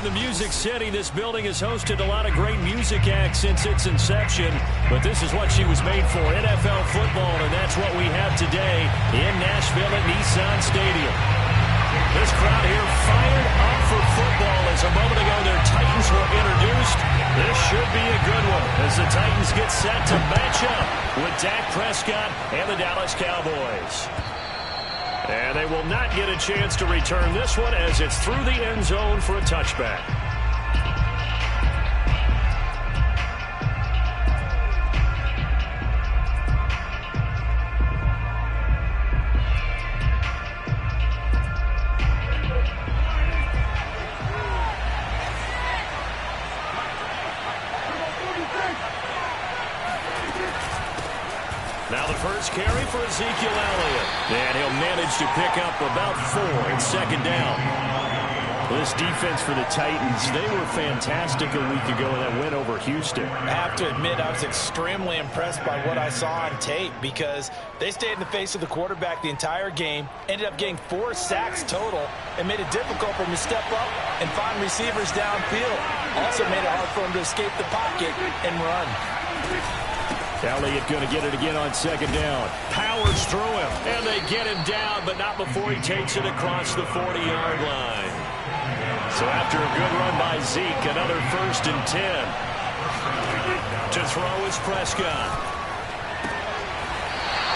the Music City. This building has hosted a lot of great music acts since its inception, but this is what she was made for, NFL football, and that's what we have today in Nashville at Nissan Stadium. This crowd here fired up for football as a moment ago their Titans were introduced. This should be a good one as the Titans get set to match up with Dak Prescott and the Dallas Cowboys. And they will not get a chance to return this one as it's through the end zone for a touchback. Now the first carry for Ezekiel Elliott. And he'll manage to pick up about 4 in second down. This defense for the Titans, they were fantastic a week ago in that win over Houston. I have to admit, I was extremely impressed by what I saw on tape because they stayed in the face of the quarterback the entire game, ended up getting 4 sacks total, and made it difficult for him to step up and find receivers downfield. Also made it hard for him to escape the pocket and run. Elliott going to get it again on second down. Powers through him, and they get him down, but not before he takes it across the 40-yard line. So after a good run by Zeke, another 1st and 10. To throw is Prescott.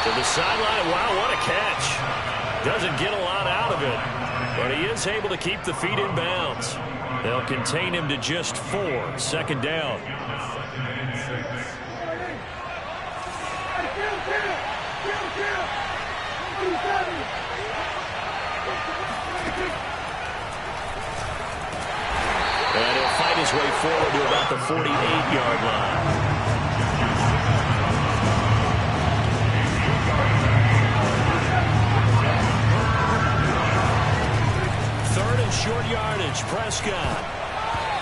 To the sideline. Wow, what a catch. Doesn't get a lot out of it, but he is able to keep the feet in bounds. They'll contain him to just 4, second down. And he'll fight his way forward to about the 48-yard line. Third and short yardage, Prescott.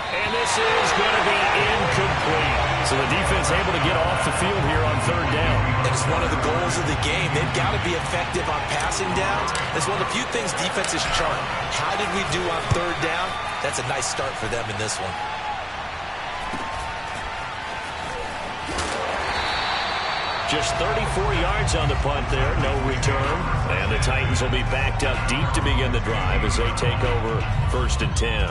And this is going to be incomplete. So the defense able to get off the field here on third down. And it's one of the goals of the game. They've got to be effective on passing downs. It's one of the few things defenses chart. How did we do on third down? That's a nice start for them in this one. Just 34 yards on the punt there, no return. And the Titans will be backed up deep to begin the drive as they take over 1st and 10.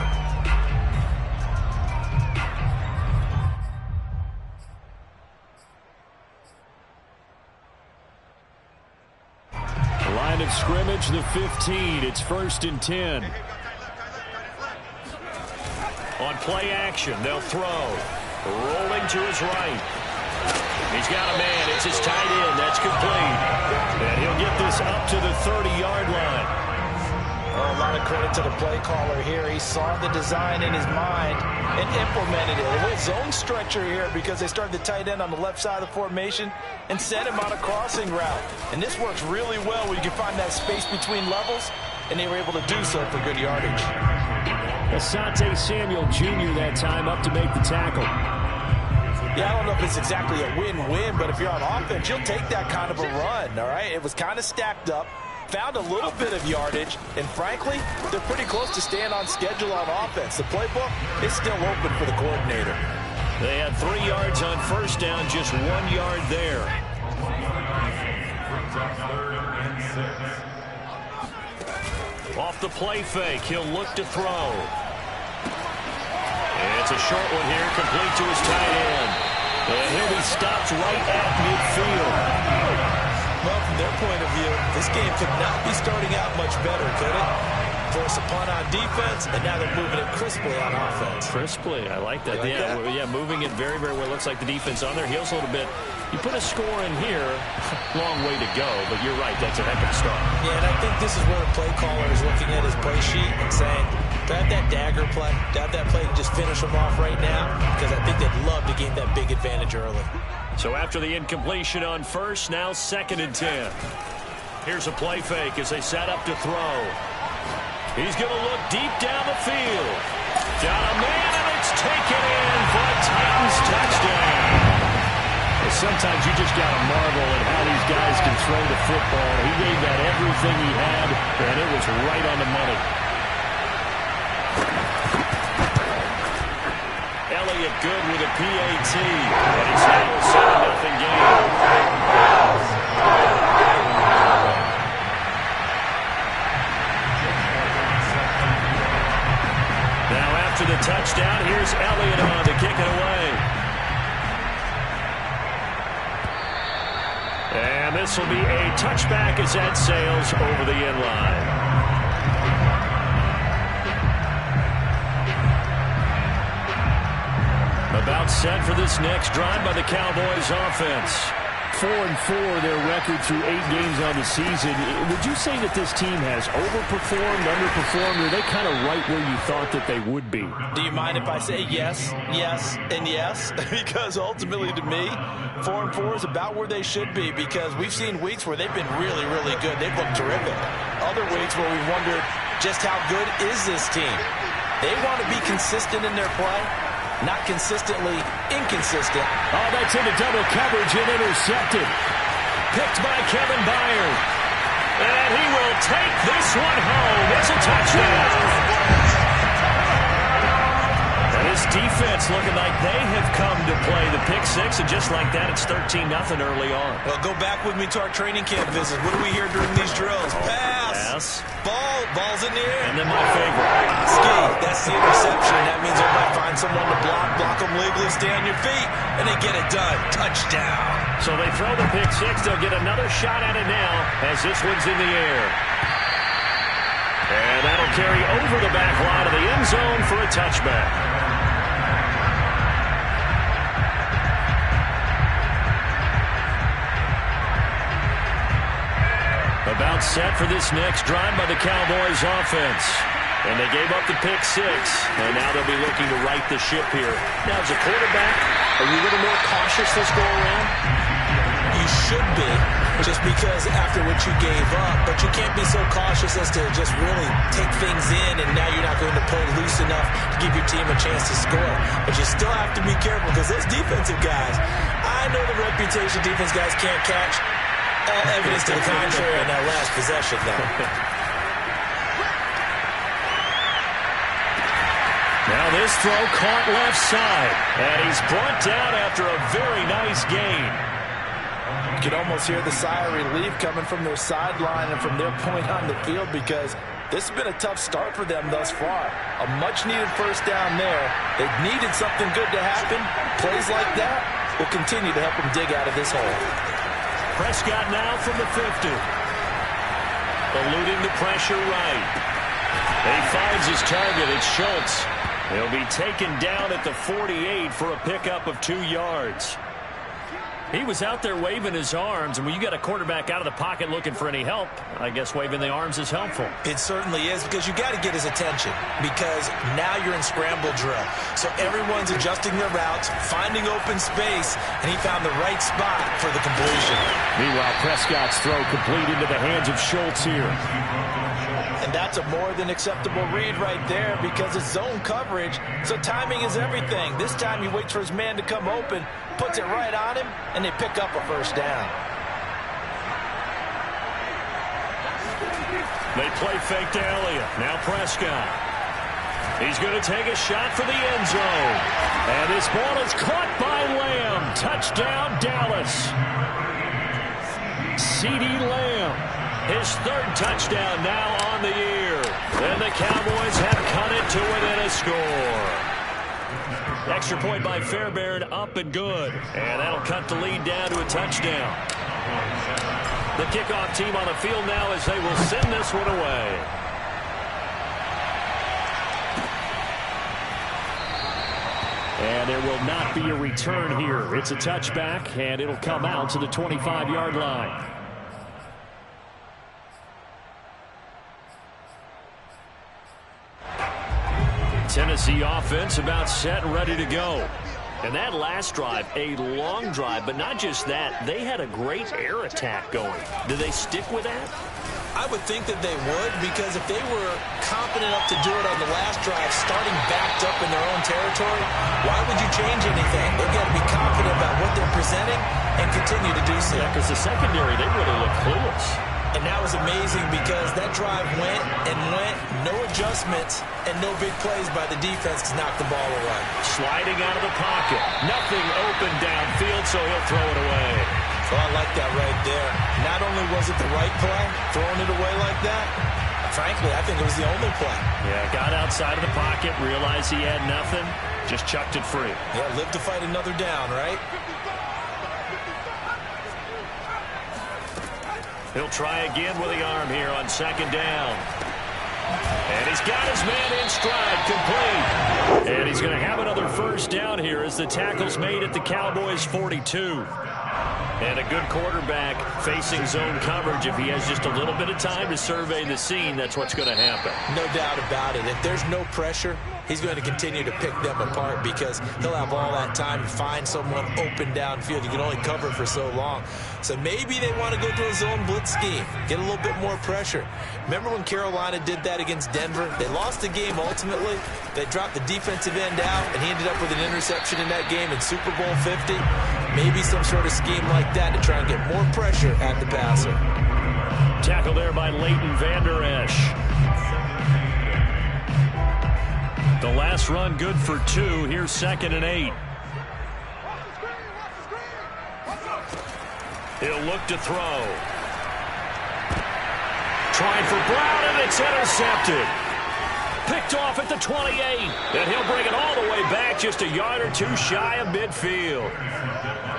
Line of scrimmage, the 15. It's 1st and 10. On play action, they'll throw. Rolling to his right. He's got a man. It's his tight end. That's complete. And he'll get this up to the 30-yard line. Oh, a lot of credit to the play caller here. He saw the design in his mind and implemented it. A little zone stretcher here because they started the tight end on the left side of the formation and sent him on a crossing route. And this works really well where you can find that space between levels, and they were able to do so for good yardage. Asante Samuel Jr. that time up to make the tackle. Yeah, I don't know if it's exactly a win-win, but if you're on offense, you'll take that kind of a run, all right? It was kind of stacked up, found a little bit of yardage, and frankly, they're pretty close to staying on schedule on offense. The playbook is still open for the coordinator. They had 3 yards on first down, just 1 yard there. Off the play fake, he'll look to throw. And it's a short one here, complete to his tight end. And he'll be stopped right at midfield. Well, from their point of view, this game could not be starting out much better, could it? Force a punt on defense, and now they're moving it crisply on offense. Crisply, I like that. You like that? Yeah, moving it very, very well. Looks like the defense on their heels a little bit. You put a score in here, long way to go, but you're right, that's a heck of a start. Yeah, and I think this is where the play caller is looking at his play sheet and saying, do I have that dagger play? Do I have that play to just finish them off right now? Because I think they'd love to gain that big advantage early. So after the incompletion on first, now 2nd and 10. Here's a play fake as they set up to throw. He's going to look deep down the field. Got a man, and it's taken in for a Titans touchdown. Well, sometimes you just got to marvel at how these guys can throw the football. He gave that everything he had, and it was right on the money. it good with a PAT. And it's now a 7-0 game. Now after the touchdown, here's Elliott on to kick it away. And this will be a touchback as that sails over the end line. About set for this next drive by the Cowboys offense. 4-4 their record through 8 games on the season. Would you say that this team has overperformed, underperformed, or are they kind of right where you thought that they would be? Do you mind if I say yes, yes, and yes? Because ultimately to me, 4-4 is about where they should be, because we've seen weeks where they've been really, really good. They've looked terrific. Other weeks where we wondered just how good is this team. They want to be consistent in their play. Not consistently inconsistent. Oh, that's into double coverage and intercepted. Picked by Kevin Byard. And he will take this one home. It's a touchdown. And his defense looking like they have come to play the pick six, and just like that, it's 13-0 early on. Well, go back with me to our training camp visit. What do we hear during these drills? Pass. Ball's in the air. And then my favorite. Ski. That's the interception. That means everybody find someone to block them legally, stay on your feet, and they get it done. Touchdown. So they throw the pick six. They'll get another shot at it now as this one's in the air. And that'll carry over the back line of the end zone for a touchback. About set for this next drive by the Cowboys offense. And they gave up the pick six, and now they'll be looking to right the ship here. Now, as a quarterback, are you a little more cautious this go around? You should be, just because after what you gave up, but you can't be so cautious as to just really take things in, and now you're not going to pull loose enough to give your team a chance to score. But you still have to be careful, because those defensive guys, I know the reputation defense guys can't catch. All evidence to the contrary on that last possession, though. Now this throw caught left side, and he's brought down after a very nice gain. You can almost hear the sigh of relief coming from their sideline and from their point on the field, because this has been a tough start for them thus far. A much-needed first down there. They've needed something good to happen. Plays like that will continue to help them dig out of this hole. Prescott now from the 50. Eluding the pressure right. He finds his target. It's Schultz. He'll be taken down at the 48 for a pickup of 2 yards. He was out there waving his arms, and when you got a quarterback out of the pocket looking for any help, I guess waving the arms is helpful. It certainly is, because you got to get his attention, because now you're in scramble drill. So everyone's adjusting their routes, finding open space, and he found the right spot for the completion. Meanwhile, Prescott's throw complete into the hands of Schultz here. And that's a more than acceptable read right there, because it's zone coverage, so timing is everything. This time he waits for his man to come open, puts it right on him, and they pick up a first down. They play fake to Elliott. Now Prescott. He's going to take a shot for the end zone. And this ball is caught by Lamb. Touchdown, Dallas. CeeDee Lamb. His 3rd touchdown now on the year. And the Cowboys have cut it to within a score. Extra point by Fairbairn, up and good. And that'll cut the lead down to a touchdown. The kickoff team on the field now as they will send this one away. And there will not be a return here. It's a touchback, and it'll come out to the 25-yard line. Tennessee offense about set and ready to go. And that last drive, a long drive, but not just that. They had a great air attack going. Do they stick with that? I would think that they would, because if they were confident enough to do it on the last drive, starting backed up in their own territory, why would you change anything? They've got to be confident about what they're presenting and continue to do so. Yeah, because the secondary, they really look clueless. And that was amazing because that drive went and went, no adjustments, and no big plays by the defense to knock the ball away. Sliding out of the pocket. Nothing open downfield, so he'll throw it away. So I like that right there. Not only was it the right play, throwing it away like that, frankly, I think it was the only play. Yeah, got outside of the pocket, realized he had nothing, just chucked it free. Yeah, live to fight another down, right? He'll try again with the arm here on second down. And he's got his man in stride, complete. And he's going to have another first down here as the tackle's made at the Cowboys' 42. And a good quarterback facing zone coverage. If he has just a little bit of time to survey the scene, that's what's going to happen. No doubt about it. If there's no pressure, he's going to continue to pick them apart because he'll have all that time to find someone open downfield. You can only cover for so long. So maybe they want to go to a zone blitz scheme, get a little bit more pressure. Remember when Carolina did that against Denver? They lost the game ultimately. They dropped the defensive end out, and he ended up with an interception in that game in Super Bowl 50. Maybe some sort of scheme like that to try and get more pressure at the passer. Tackle there by Leighton Vander Esch. The last run good for 2. Here's 2nd and 8. He'll look to throw. Trying for Brown, and it's intercepted. Picked off at the 28. And he'll bring it all the way back, just a yard or two shy of midfield.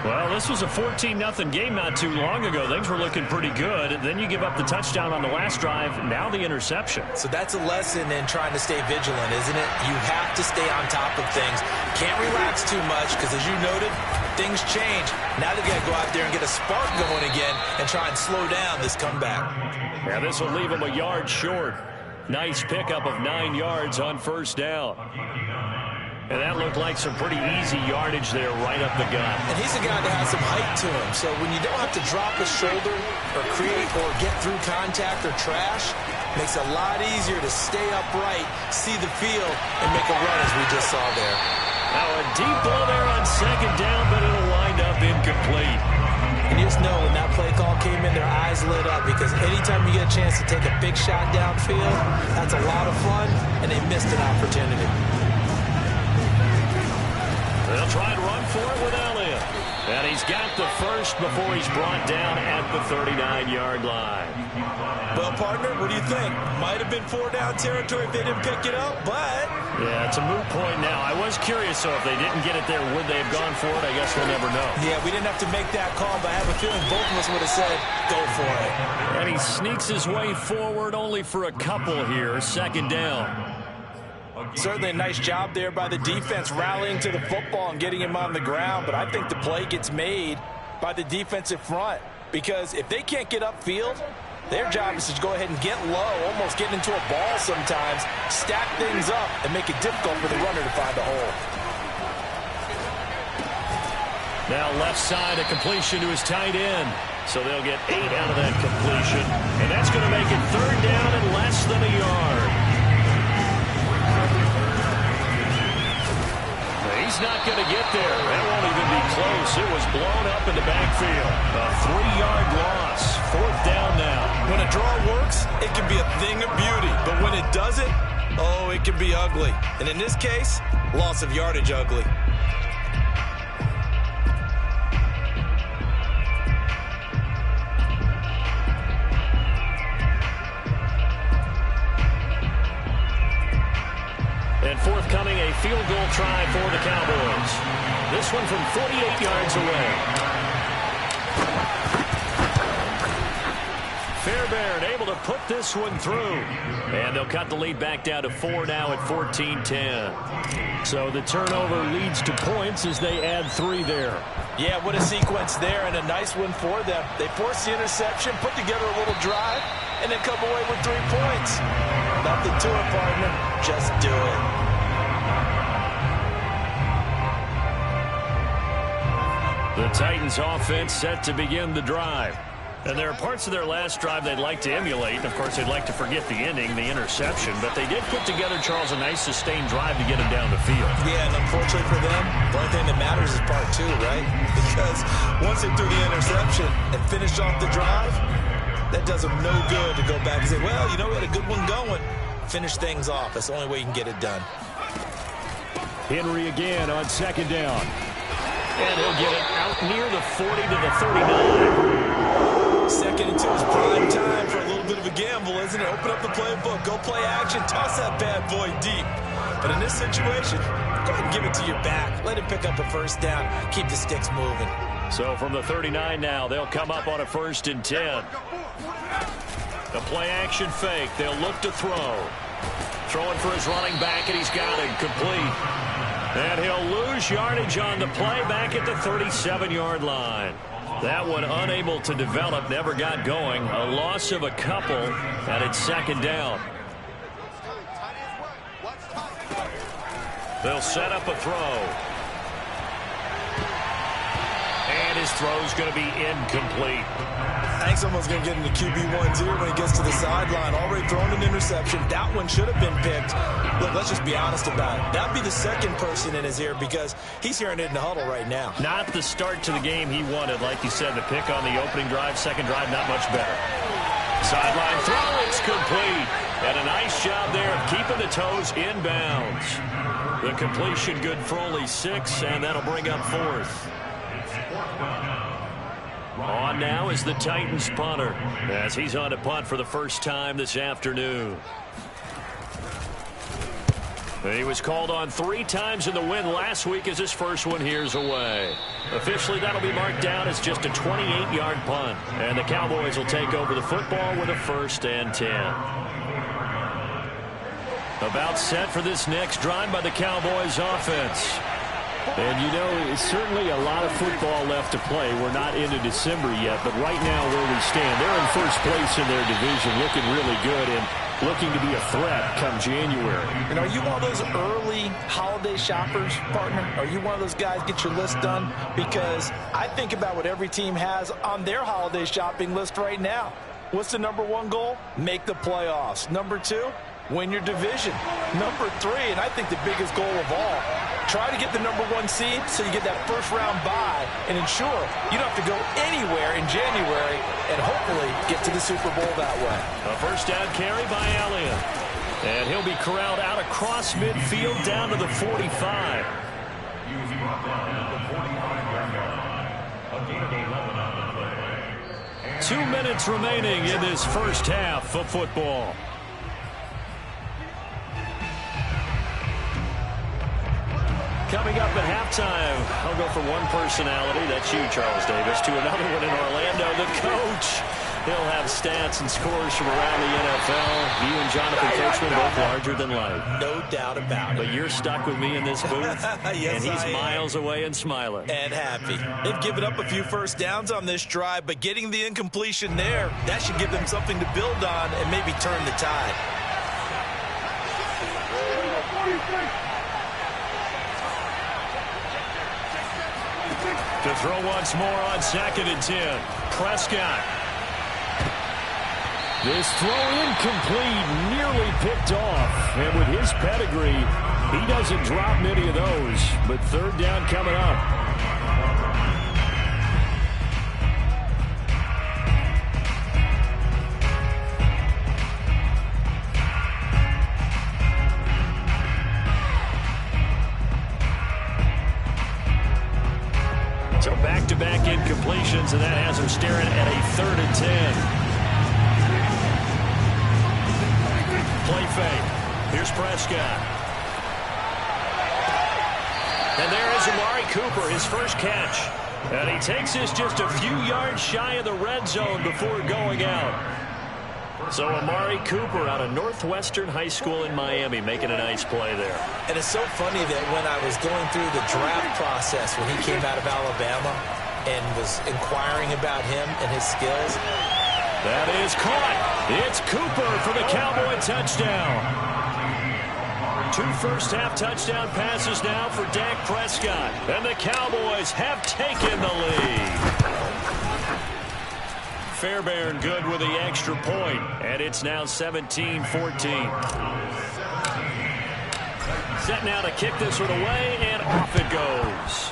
Well, this was a 14-0 game not too long ago. Things were looking pretty good. Then you give up the touchdown on the last drive. Now the interception. So that's a lesson in trying to stay vigilant, isn't it? You have to stay on top of things. Can't relax too much because, as you noted, things change. Now they've got to go out there and get a spark going again and try and slow down this comeback. Yeah, this will leave him a yard short. Nice pickup of 9 yards on first down. And that looked like some pretty easy yardage there right up the gut. And he's a guy that has some height to him. So when you don't have to drop a shoulder or create or get through contact or trash, makes it a lot easier to stay upright, see the field, and make a run as we just saw there. Now a deep ball there on second down, but it'll wind up incomplete. And you just know when that play call came in, their eyes lit up because anytime you get a chance to take a big shot downfield, that's a lot of fun, and they missed an opportunity. They'll try to run for it with Elliott. And he's got the first before he's brought down at the 39-yard line. Well, partner, what do you think? Might have been 4-down territory if they didn't pick it up, but... Yeah, it's a moot point now. I was curious, so if they didn't get it there, would they have gone for it? I guess we'll never know. Yeah, we didn't have to make that call, but I have a feeling both of us would have said, go for it. And he sneaks his way forward only for a couple here. Second down. Certainly a nice job there by the defense rallying to the football and getting him on the ground, but I think the play gets made by the defensive front because if they can't get upfield, their job is to go ahead and get low, almost get into a ball sometimes, stack things up, and make it difficult for the runner to find a hole. Now left side, a completion to his tight end. So they'll get 8 out of that completion. And that's going to make it third down and less than a yard. He's not going to get there. That won't even be close. It was blown up in the backfield. A 3-yard loss. Fourth down now. When a draw works, it can be a thing of beauty. But when it doesn't, oh, it can be ugly. And in this case, loss of yardage ugly. And forthcoming, a field goal try for the Cowboys. This one from 48 yards away. Fairbairn able to put this one through. And they'll cut the lead back down to 4 now at 14-10. So the turnover leads to points as they add 3 there. Yeah, what a sequence there and a nice one for them. They force the interception, put together a little drive, and then come away with 3 points. Nothing to it, partner. Just do it. The Titans offense set to begin the drive. And there are parts of their last drive they'd like to emulate. Of course, they'd like to forget the ending, the interception. But they did put together, Charles, a nice sustained drive to get them down the field. Yeah, and unfortunately for them, the only thing that matters is part 2, right? Because once they threw the interception and finished off the drive, that does him no good to go back and say, well, you know, we had a good one going. Finish things off. That's the only way you can get it done. Henry again on second down. And he'll get it out near the 40 to the 39. Second and 2 is prime time for a little bit of a gamble, isn't it? Open up the playbook, go play action, toss that bad boy deep. But in this situation, go ahead and give it to your back. Let him pick up a first down. Keep the sticks moving. So from the 39 now, they'll come up on a 1st and 10. The play action fake. They'll look to throw. Throwing for his running back, and he's got it complete. And he'll lose yardage on the play back at the 37-yard line. That one unable to develop, never got going. A loss of a couple, and it's 2nd down. They'll set up a throw. And his throw's going to be incomplete. I think someone's going to get into QB1's ear when he gets to the sideline. Already thrown an interception. That one should have been picked. Look, let's just be honest about it. That'd be the second person in his ear because he's hearing it in the huddle right now. Not the start to the game he wanted. Like you said, the pick on the opening drive, second drive, not much better. Sideline throw, it's complete. And a nice job there of keeping the toes inbounds. The completion good for only 6, and that'll bring up 4th. On now is the Titans punter as he's on to punt for the first time this afternoon. He was called on 3 times in the win last week as his first one here's away. Officially, that'll be marked down as just a 28-yard punt. And the Cowboys will take over the football with a 1st and 10. About set for this next drive by the Cowboys offense. And, you know, certainly a lot of football left to play. We're not into December yet, but right now where we stand, they're in first place in their division, looking really good and looking to be a threat come January. And are you one of those early holiday shoppers, partner? Are you one of those guys get your list done? Because I think about what every team has on their holiday shopping list right now. What's the number 1 goal? Make the playoffs. Number 2, win your division. Number 3, and I think the biggest goal of all, try to get the number 1 seed so you get that first-round bye and ensure you don't have to go anywhere in January and hopefully get to the Super Bowl that way. A first down carry by Elliott. And he'll be corralled out across midfield down to the 45. 2 minutes remaining in this first half of football. Coming up at halftime, I'll go from one personality, that's you, Charles Davis, to another one in Orlando, the coach. He'll have stats and scores from around the NFL. You and Jonathan Coachman both larger than life. No doubt about it. But you're stuck with me in this booth, yes, and he's miles away and smiling. And happy. They've given up a few first downs on this drive, but getting the incompletion there, that should give them something to build on and maybe turn the tide. To throw once more on 2nd and 10. Prescott. This throw incomplete, nearly picked off. And with his pedigree, he doesn't drop many of those. But 3rd down coming up. So back-to-back incompletions, and that has him staring at a 3rd and 10. Play fake. Here's Prescott. And there is Amari Cooper, his first catch. And he takes this just a few yards shy of the red zone before going out. So Amari Cooper out of Northwestern High School in Miami making a nice play there. And it's so funny that when I was going through the draft process when he came out of Alabama and was inquiring about him and his skills. That is caught. It's Cooper for the Cowboy touchdown. 2 first-half touchdown passes now for Dak Prescott. And the Cowboys have taken the lead. Fairbairn good with the extra point, and it's now 17-14. Set now to kick this one away, and off it goes.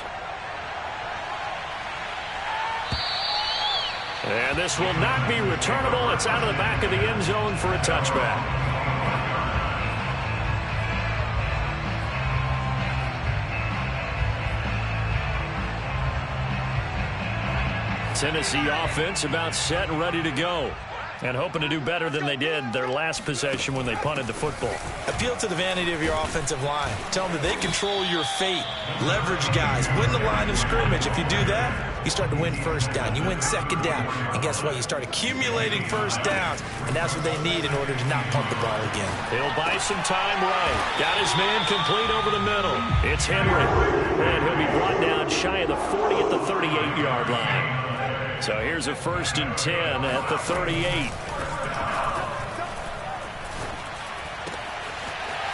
And this will not be returnable. It's out of the back of the end zone for a touchback. Tennessee offense about set and ready to go. And hoping to do better than they did their last possession when they punted the football. Appeal to the vanity of your offensive line. Tell them that they control your fate. Leverage guys. Win the line of scrimmage. If you do that, you start to win first down. You win second down. And guess what? You start accumulating first downs. And that's what they need in order to not punt the ball again. He'll buy some time right. Got his man complete over the middle. It's Henry. And he'll be brought down shy of the 40 at the 38-yard line. So here's a 1st and 10 at the 38.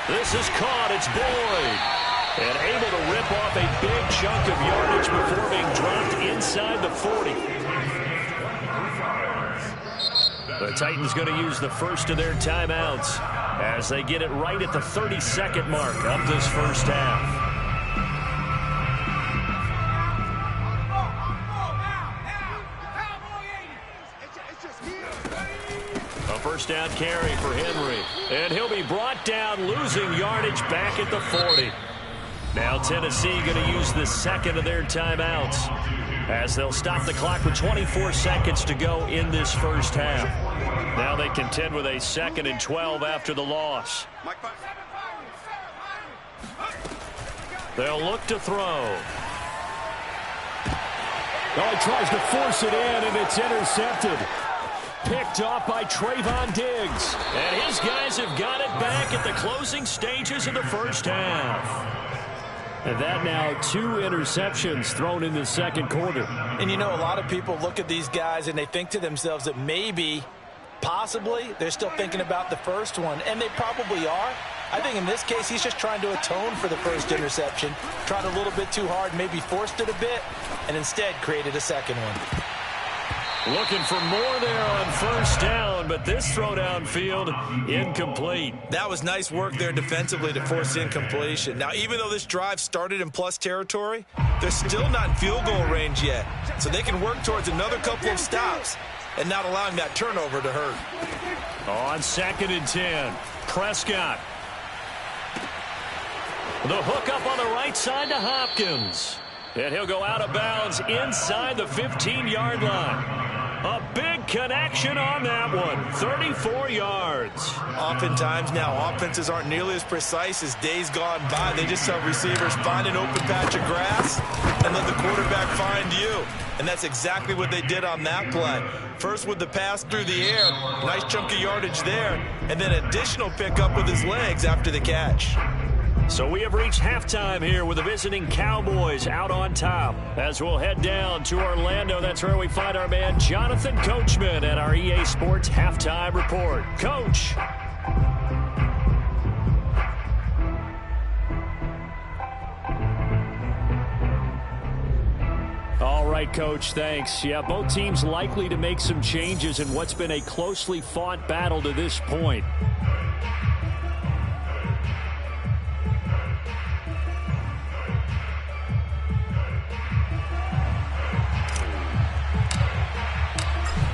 This is caught. It's Boyd. And able to rip off a big chunk of yardage before being dropped inside the 40. The Titans going to use the first of their timeouts as they get it right at the 32nd mark of this first half. First down carry for Henry. And he'll be brought down, losing yardage back at the 40. Now Tennessee going to use the second of their timeouts as they'll stop the clock with 24 seconds to go in this first half. Now they contend with a 2nd and 12 after the loss. They'll look to throw. Oh, he tries to force it in, and it's intercepted. Picked off by Trayvon Diggs. And his guys have got it back at the closing stages of the first half. And that now 2 interceptions thrown in the second quarter. And you know, a lot of people look at these guys and they think to themselves that maybe, possibly, they're still thinking about the first one. And they probably are. I think in this case, he's just trying to atone for the first interception. Tried a little bit too hard, maybe forced it a bit, and instead created a second one. Looking for more there on first down, but this throw downfield incomplete. That was nice work there defensively to force incompletion. Now, even though this drive started in plus territory, they're still not in field goal range yet. So they can work towards another couple of stops and not allowing that turnover to hurt. On 2nd and 10, Prescott. The hook up on the right side to Hopkins. And he'll go out of bounds inside the 15-yard line. A big connection on that one. 34 yards. Oftentimes now, offenses aren't nearly as precise as days gone by. They just tell receivers, find an open patch of grass and let the quarterback find you. And that's exactly what they did on that play. First with the pass through the air. Nice chunk of yardage there. And then additional pickup with his legs after the catch. So we have reached halftime here with the visiting Cowboys out on top. As we'll head down to Orlando, that's where we find our man Jonathan Coachman at our EA Sports Halftime Report. Coach. All right, Coach, thanks. Yeah, both teams likely to make some changes in what's been a closely fought battle to this point.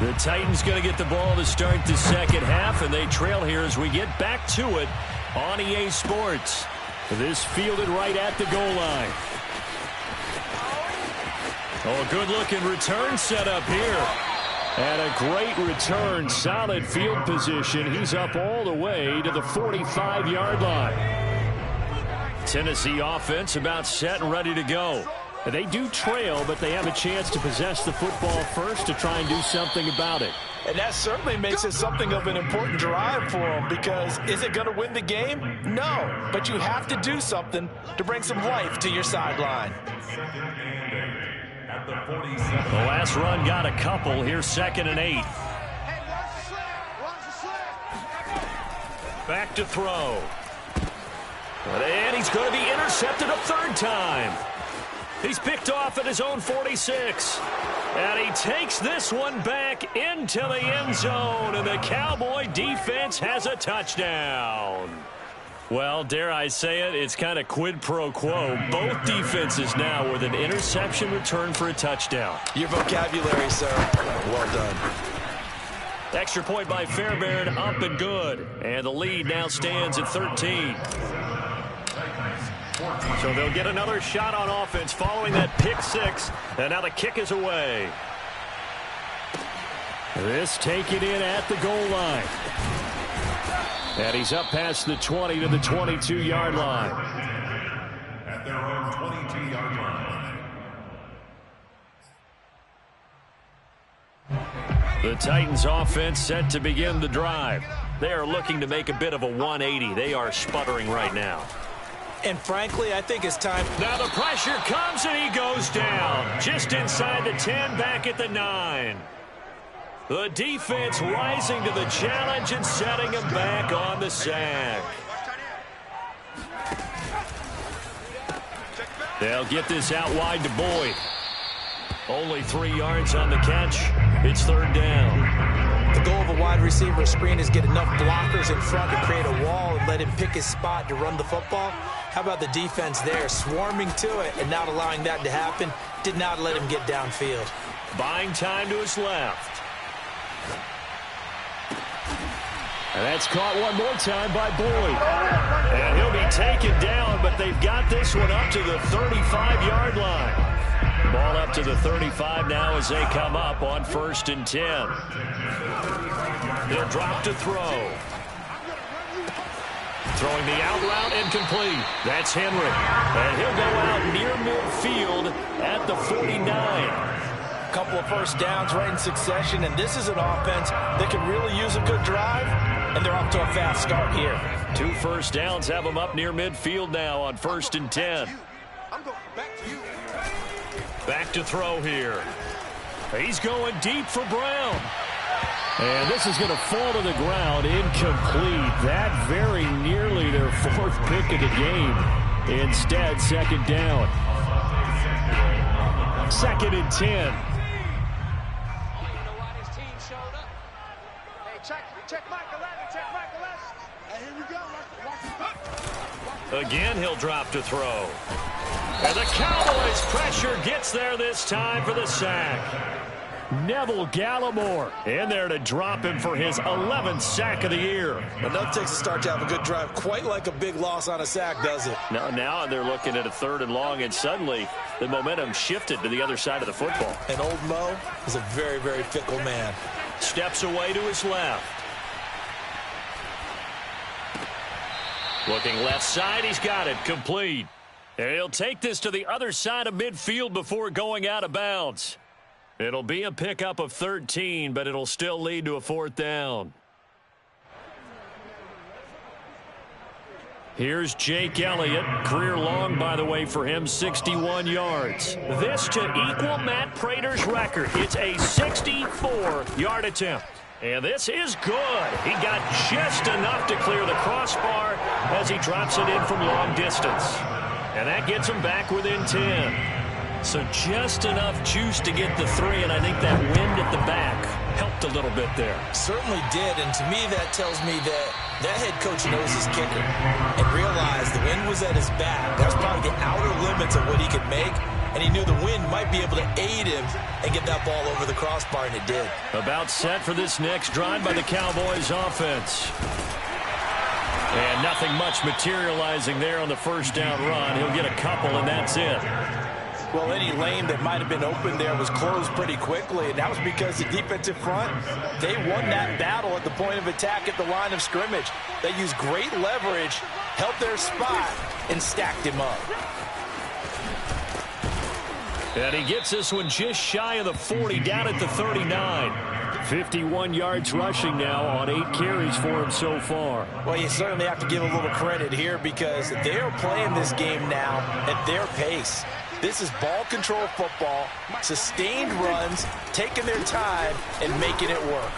The Titans going to get the ball to start the second half, and they trail here as we get back to it on EA Sports. This fielded right at the goal line. Oh, a good-looking return set up here. And a great return, solid field position. He's up all the way to the 45-yard line. Tennessee offense about set and ready to go. They do trail, but they have a chance to possess the football first to try and do something about it. And that certainly makes it something of an important drive for them, because is it going to win the game? No, but you have to do something to bring some life to your sideline. The last run got a couple. Here's 2nd and 8. Back to throw. And he's going to be intercepted a 3rd time. He's picked off at his own 46. And he takes this one back into the end zone. And the Cowboy defense has a touchdown. Well, dare I say it, it's kind of quid pro quo. Both defenses now with an interception return for a touchdown. Your vocabulary, sir. Well done. Extra point by Fairbairn, up and good. And the lead now stands at 13. So they'll get another shot on offense following that pick six. And now the kick is away. This taken in at the goal line. And he's up past the 20 to the 22-yard line. At their own 22-yard line. The Titans offense set to begin the drive. They are looking to make a bit of a 180. They are sputtering right now. And frankly, I think it's time. Now the pressure comes and he goes down. Just inside the 10, back at the 9. The defense rising to the challenge and setting him back on the sack. They'll get this out wide to Boyd. Only 3 yards on the catch. It's third down. The goal of a wide receiver screen is get enough blockers in front to create a wall and let him pick his spot to run the football. How about the defense there, swarming to it and not allowing that to happen? Did not let him get downfield. Buying time to his left. And that's caught one more time by Boyd. And he'll be taken down, but they've got this one up to the 35-yard line. Ball up to the 35 now as they come up on 1st and 10. They'll drop to throw. Throwing the out route incomplete. That's Henry. And he'll go out near midfield at the 49. Couple of first downs right in succession, and this is an offense that can really use a good drive, and they're off to a fast start here. 2 first downs have them up near midfield now on 1st and 10. Back to throw here. He's going deep for Brown. And this is going to fall to the ground, incomplete. That very nearly their 4th pick of the game. Instead, 2nd down. 2nd and 10. Again, he'll drop to throw. And the Cowboys' pressure gets there this time for the sack. Neville Gallimore in there to drop him for his 11th sack of the year. Enough takes a start to have a good drive, quite like a big loss on a sack, does it? Now they're looking at a 3rd and long, and suddenly the momentum shifted to the other side of the football. And old Mo is a very, very fickle man. Steps away to his left. Looking left side, he's got it, complete. And he'll take this to the other side of midfield before going out of bounds. It'll be a pickup of 13, but it'll still lead to a 4th down. Here's Jake Elliott. Career long, by the way, for him, 61 yards. This to equal Matt Prater's record. It's a 64-yard attempt. And this is good. He got just enough to clear the crossbar as he drops it in from long distance. And that gets him back within 10. So just enough juice to get the 3, and I think that wind at the back helped a little bit there. Certainly did, and to me that tells me that head coach knows his kicker and realized the wind was at his back. That was probably the outer limits of what he could make, and he knew the wind might be able to aid him and get that ball over the crossbar, and it did. About set for this next drive by the Cowboys offense. And nothing much materializing there on the 1st down run. He'll get a couple, and that's it. Well, any lane that might have been open there was closed pretty quickly, and that was because the defensive front, they won that battle at the point of attack at the line of scrimmage. They used great leverage, held their spot, and stacked him up. And he gets this one just shy of the 40, down at the 39. 51 yards rushing now on 8 carries for him so far. Well, you certainly have to give a little credit here because they are playing this game now at their pace. This is ball control football, sustained runs, taking their time, and making it work.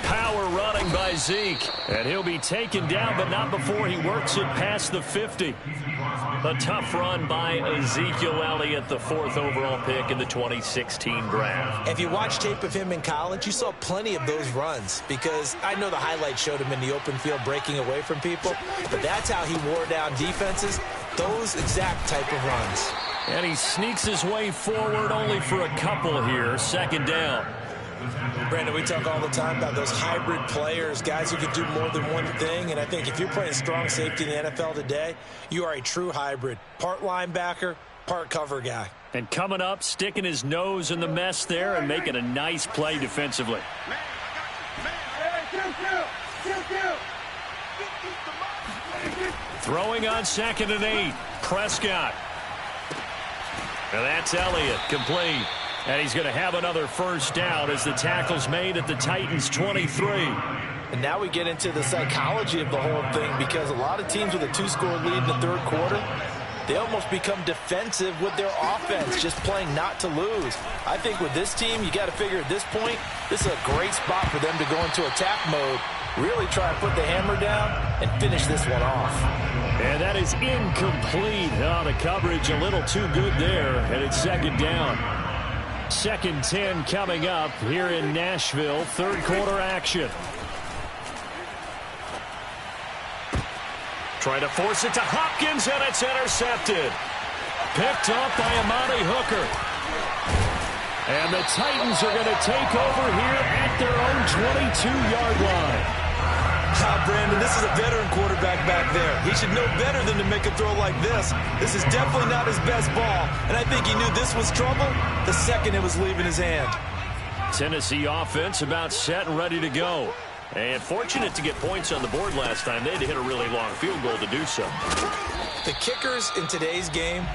Power running by Zeke. And he'll be taken down, but not before he works it past the 50. A tough run by Ezekiel Elliott, the 4th overall pick in the 2016 draft. If you watch tape of him in college, you saw plenty of those runs, because I know the highlights showed him in the open field breaking away from people, but that's how he wore down defenses, those exact type of runs. And he sneaks his way forward only for a couple here. 2nd down. Brandon, we talk all the time about those hybrid players, guys who can do more than one thing, and I think if you're playing strong safety in the NFL today, you are a true hybrid. Part linebacker, part cover guy. And coming up, sticking his nose in the mess there and making a nice play defensively. Throwing on 2nd and 8. Prescott. And that's Elliott, complete. And he's going to have another 1st down as the tackle's made at the Titans' 23. And now we get into the psychology of the whole thing, because a lot of teams with a 2-score lead in the 3rd quarter, they almost become defensive with their offense, just playing not to lose. I think with this team, you got to figure at this point, this is a great spot for them to go into attack mode, really try and put the hammer down and finish this one off. And that is incomplete. Oh, the coverage a little too good there, and it's 2nd down. 2nd 10 coming up here in Nashville. 3rd quarter action. Trying to force it to Hopkins, and it's intercepted. Picked up by Amani Hooker. And the Titans are going to take over here at their own 22-yard line. Brandon, this is a veteran quarterback back there. He should know better than to make a throw like this. This is definitely not his best ball, and I think he knew this was trouble the second it was leaving his hand. Tennessee offense about set and ready to go. And fortunate to get points on the board last time. They had to hit a really long field goal to do so. The kickers in today's game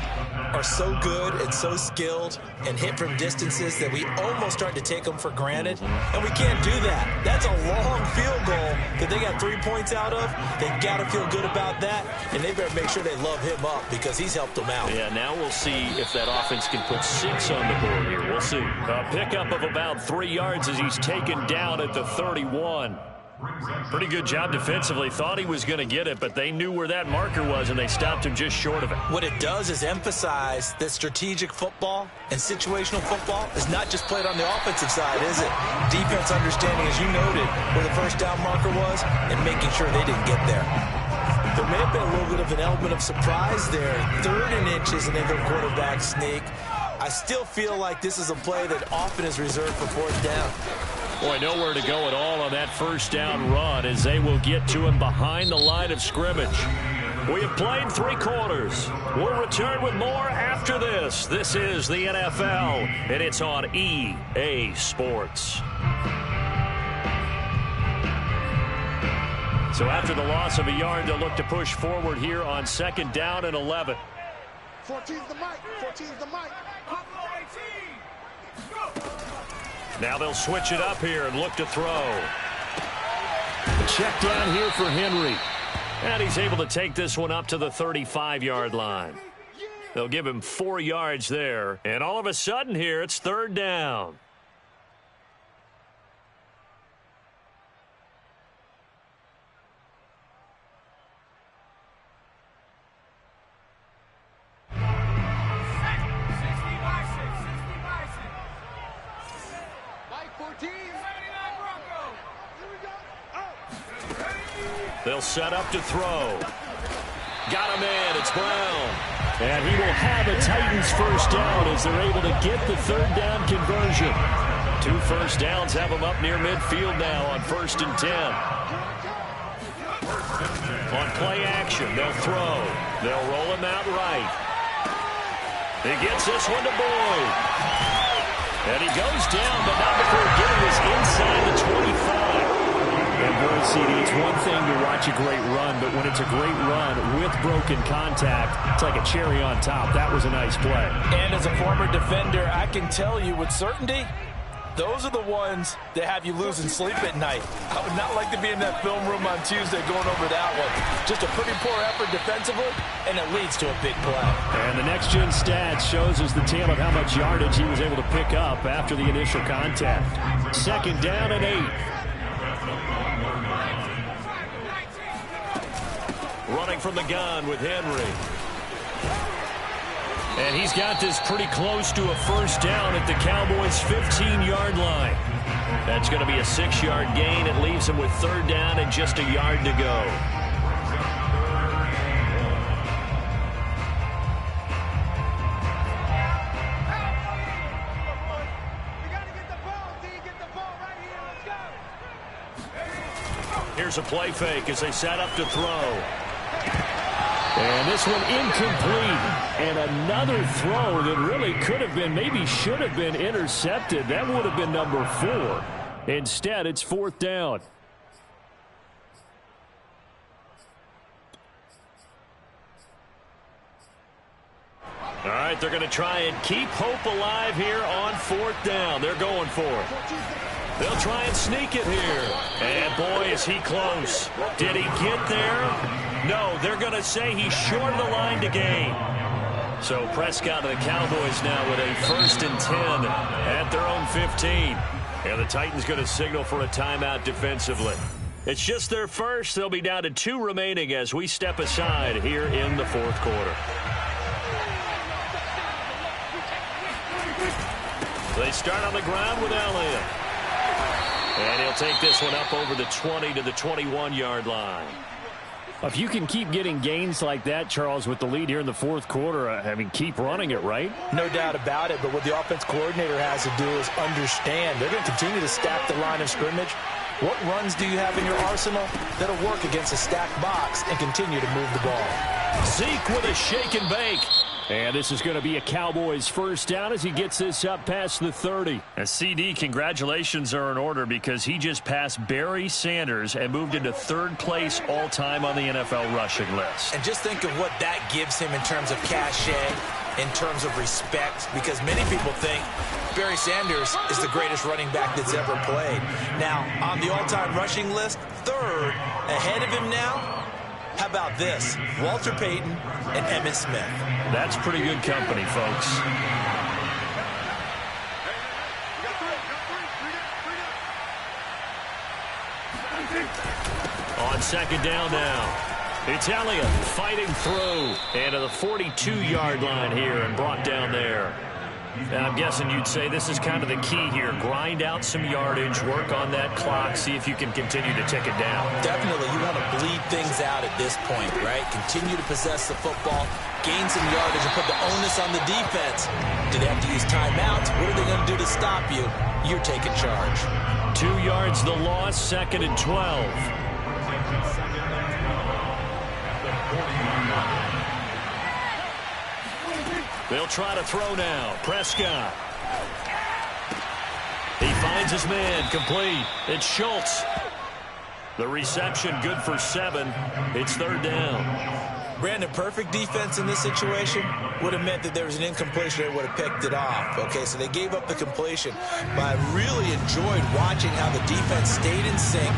are so good and so skilled and hit from distances that we almost start to take them for granted, and we can't do that. That's a long field goal that they got 3 points out of. They got to feel good about that, and they better make sure they love him up, because he's helped them out. Yeah, now we'll see if that offense can put 6 on the board here. We'll see. A pickup of about 3 yards as he's taken down at the 31. Pretty good job defensively. Thought he was going to get it, but they knew where that marker was, and they stopped him just short of it. What it does is emphasize that strategic football and situational football is not just played on the offensive side, is it? Defense understanding, as you noted, where the 1st down marker was and making sure they didn't get there. There may have been a little bit of an element of surprise there. 3rd and inches, and they go quarterback sneak. I still feel like this is a play that often is reserved for 4th down. Boy, nowhere to go at all on that 1st down run as they will get to him behind the line of scrimmage. We have played 3 quarters. We'll return with more after this. This is the NFL, and it's on EA Sports. So after the loss of a yard, they'll look to push forward here on 2nd down and 11. 14's the mic. 14's the mic. Now they'll switch it up here and look to throw. Check down here for Henry. And he's able to take this one up to the 35-yard line. They'll give him 4 yards there. And all of a sudden here, it's 3rd down. They'll set up to throw. Got him in. It's Brown. And he will have a Titans 1st down as they're able to get the 3rd down conversion. 2 first downs have them up near midfield now on 1st and 10. On play action, they'll throw. They'll roll him out right. He gets this one to Boyd. And he goes down, but not before getting this inside the 25. And boy, CD, it's one thing to watch a great run, but when it's a great run with broken contact, it's like a cherry on top. That was a nice play. And as a former defender, I can tell you with certainty, those are the ones that have you losing sleep at night. I would not like to be in that film room on Tuesday going over that one. Just a pretty poor effort defensively, and it leads to a big play. And the next-gen stats shows us the tale of how much yardage he was able to pick up after the initial contact. 2nd down and 8. coming from the gun with Henry. And he's got this pretty close to a first down at the Cowboys' 15-yard line. That's going to be a 6-yard gain. It leaves him with third down and just a yard to go. Here's a play fake as they set up to throw. And this one incomplete. And another throw that really could have been, maybe should have been intercepted. That would have been number 4. Instead, it's fourth down. All right, they're going to try and keep hope alive here on fourth down. They're going for it. They'll try and sneak it here. And, boy, is he close. Did he get there? No, they're going to say he's short of the line to gain. So Prescott and the Cowboys now with a 1st and 10 at their own 15. And the Titans going to signal for a timeout defensively. It's just their first. They'll be down to 2 remaining as we step aside here in the fourth quarter. They start on the ground with Elliott. And he'll take this one up over the 20 to the 21-yard line. If you can keep getting gains like that, Charles, with the lead here in the fourth quarter, I mean, keep running it, right? No doubt about it, but what the offense coordinator has to do is understand they're going to continue to stack the line of scrimmage. What runs do you have in your arsenal that'll work against a stacked box and continue to move the ball? Zeke with a shake and bake. And this is going to be a Cowboys first down as he gets this up past the 30. And CD, congratulations are in order because he just passed Barry Sanders and moved into 3rd place all-time on the NFL rushing list. And just think of what that gives him in terms of cachet, in terms of respect, because many people think Barry Sanders is the greatest running back that's ever played. Now, on the all-time rushing list, 3rd, ahead of him now, how about this? Walter Payton and Emmitt Smith. That's pretty good company, folks. On second down now. It's Elliott fighting through. And to the 42-yard line here and brought down there. And I'm guessing you'd say this is kind of the key here. Grind out some yardage, work on that clock, see if you can continue to tick it down. Definitely. You want to bleed things out at this point, right? Continue to possess the football, gain some yardage, and put the onus on the defense. Do they have to use timeouts? What are they going to do to stop you? You're taking charge. 2 yards the loss, 2nd and 12. They'll try to throw now. Prescott. He finds his man. Complete. It's Schultz. The reception good for 7. It's 3rd down. Brandon, perfect defense in this situation would have meant that there was an incompletion. They would have picked it off. Okay, so they gave up the completion. But I really enjoyed watching how the defense stayed in sync,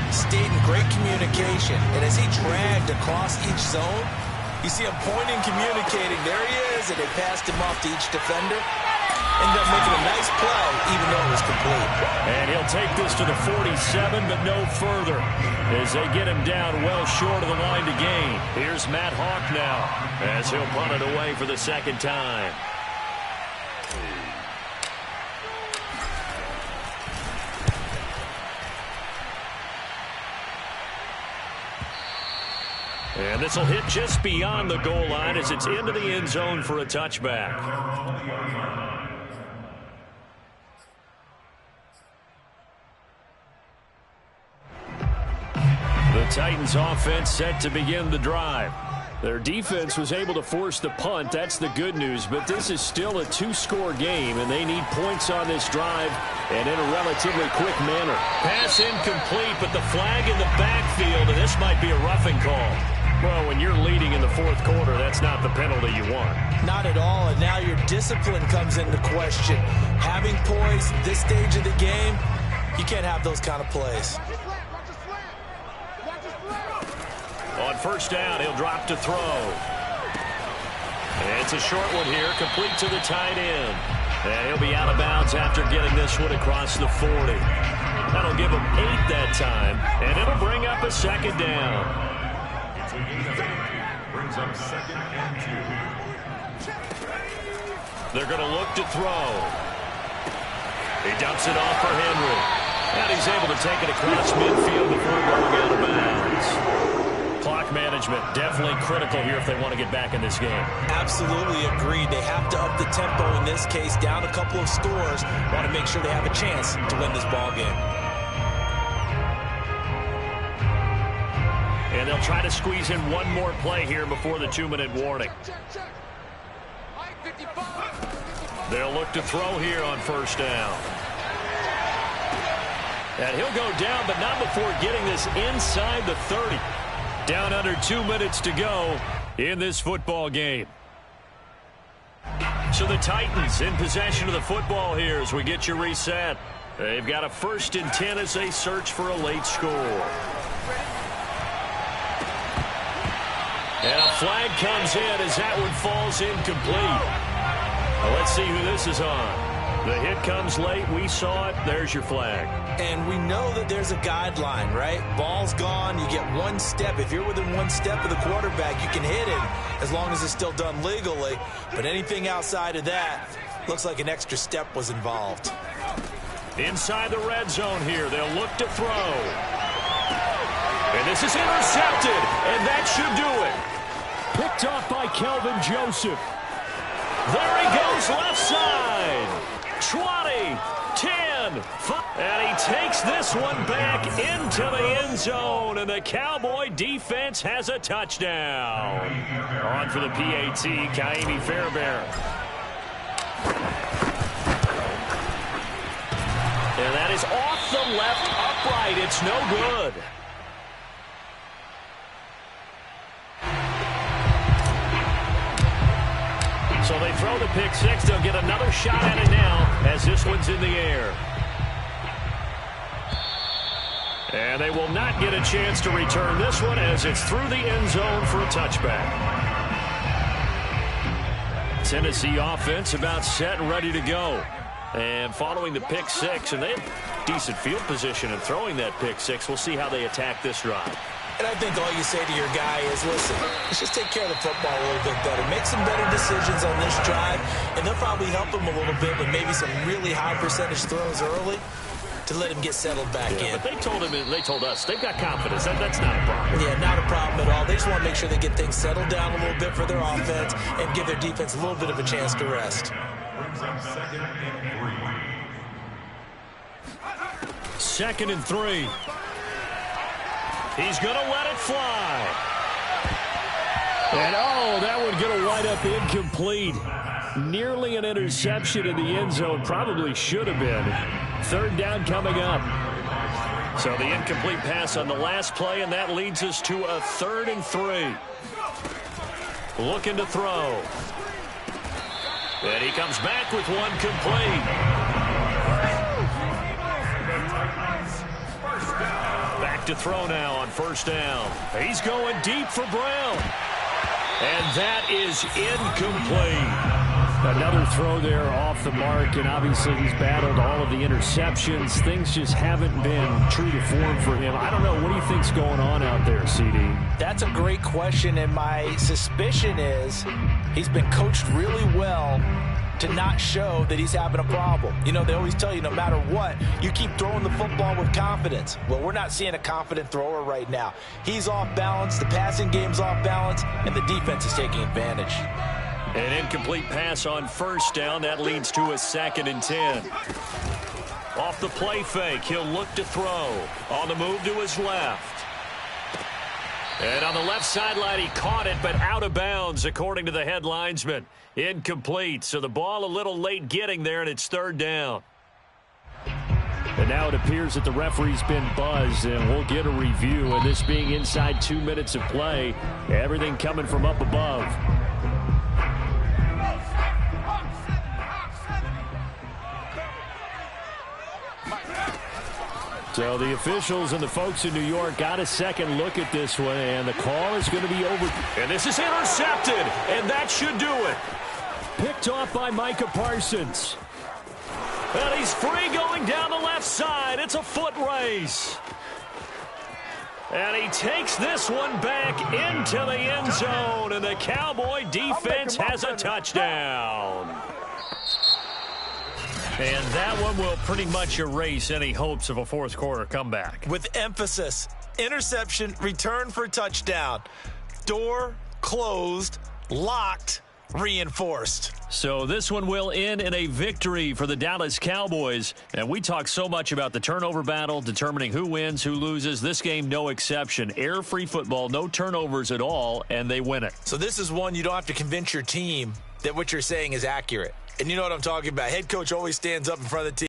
stayed in great communication. And as he dragged across each zone, you see him pointing, communicating. There he is, and they passed him off to each defender. Ended up making a nice play, even though it was complete. And he'll take this to the 47, but no further, as they get him down well short of the line to gain. Here's Matt Hawk now, as he'll punt it away for the 2nd time. And this will hit just beyond the goal line as it's into the end zone for a touchback. The Titans offense set to begin the drive. Their defense was able to force the punt. That's the good news. But this is still a 2-score game, and they need points on this drive and in a relatively quick manner. Pass incomplete, but the flag in the backfield, and this might be a roughing call. Well, when you're leading in the fourth quarter, that's not the penalty you want. Not at all, and now your discipline comes into question. Having poise at this stage of the game, you can't have those kind of plays. On first down, he'll drop to throw. And it's a short one here, complete to the tight end. And he'll be out of bounds after getting this one across the 40. That'll give him 8 that time, and it'll bring up a 2nd down. up 2nd and 2. They're going to look to throw. He dumps it off for Henry. And he's able to take it across midfield before going out of bounds. Clock management definitely critical here if they want to get back in this game. Absolutely agreed. They have to up the tempo in this case, down a couple of scores. Want to make sure they have a chance to win this ball game. And they'll try to squeeze in one more play here before the 2-minute warning. They'll look to throw here on first down. And he'll go down, but not before getting this inside the 30. Down under 2 minutes to go in this football game. So the Titans in possession of the football here as we get you reset. They've got a 1st and 10 as they search for a late score. And a flag comes in as that one falls incomplete. Well, let's see who this is on. The hit comes late. We saw it. There's your flag. And we know that there's a guideline, right? Ball's gone. You get one step. If you're within one step of the quarterback, you can hit it as long as it's still done legally. But anything outside of that looks like an extra step was involved. Inside the red zone here. They'll look to throw. And this is intercepted. And that should do it. Picked off by Kelvin Joseph. There he goes left side. 20, 10, 5. And he takes this one back into the end zone. And the Cowboy defense has a touchdown. On for the PAT, Kaimi Fairbairn. And that is off the left upright. It's no good. So they throw the pick six. They'll get another shot at it now as this one's in the air. And they will not get a chance to return this one as it's through the end zone for a touchback. Tennessee offense about set and ready to go. And following the pick six, and they have decent field position in throwing that pick six. We'll see how they attack this drive. And I think all you say to your guy is, listen, let's just take care of the football a little bit better. Make some better decisions on this drive, and they'll probably help him a little bit with maybe some really high percentage throws early to let him get settled back in. But they told him, and they told us, they've got confidence. That's not a problem. Yeah, not a problem at all. They just want to make sure they get things settled down a little bit for their offense and give their defense a little bit of a chance to rest. Brings up 2nd and 3. 2nd and 3. He's going to let it fly. And, that would get a wind up incomplete. Nearly an interception in the end zone. Probably should have been. 3rd down coming up. So the incomplete pass on the last play, and that leads us to a 3rd and 3. Looking to throw. And he comes back with one complete. Back to throw now on first down. He's going deep for Brown. And that is incomplete. Another throw there off the mark, and obviously he's battled all of the interceptions. Things just haven't been true to form for him. I don't know. What do you think's going on out there, CD? That's a great question, and my suspicion is he's been coached really well to not show that he's having a problem. You know, they always tell you no matter what, you keep throwing the football with confidence. Well, we're not seeing a confident thrower right now. He's off balance, the passing game's off balance, and the defense is taking advantage. An incomplete pass on first down. That leads to a 2nd and 10. Off the play fake, he'll look to throw. On the move to his left. And on the left sideline, he caught it, but out of bounds, according to the head linesman. Incomplete, so the ball a little late getting there, and it's 3rd down. And now it appears that the referee's been buzzed, and we'll get a review. And this being inside 2 minutes of play, everything coming from up above. So the officials and the folks in New York got a second look at this one, and the call is going to be over. And this is intercepted, and that should do it. Picked off by Micah Parsons. And he's free going down the left side. It's a foot race. And he takes this one back into the end zone, and the Cowboy defense has a touchdown. And that one will pretty much erase any hopes of a fourth quarter comeback. With emphasis, interception, return for touchdown. Door closed, locked, reinforced. So this one will end in a victory for the Dallas Cowboys. And we talk so much about the turnover battle, determining who wins, who loses. This game, no exception. Air-free football, no turnovers at all, and they win it. So this is one you don't have to convince your team that what you're saying is accurate. And you know what I'm talking about. Head coach always stands up in front of the team.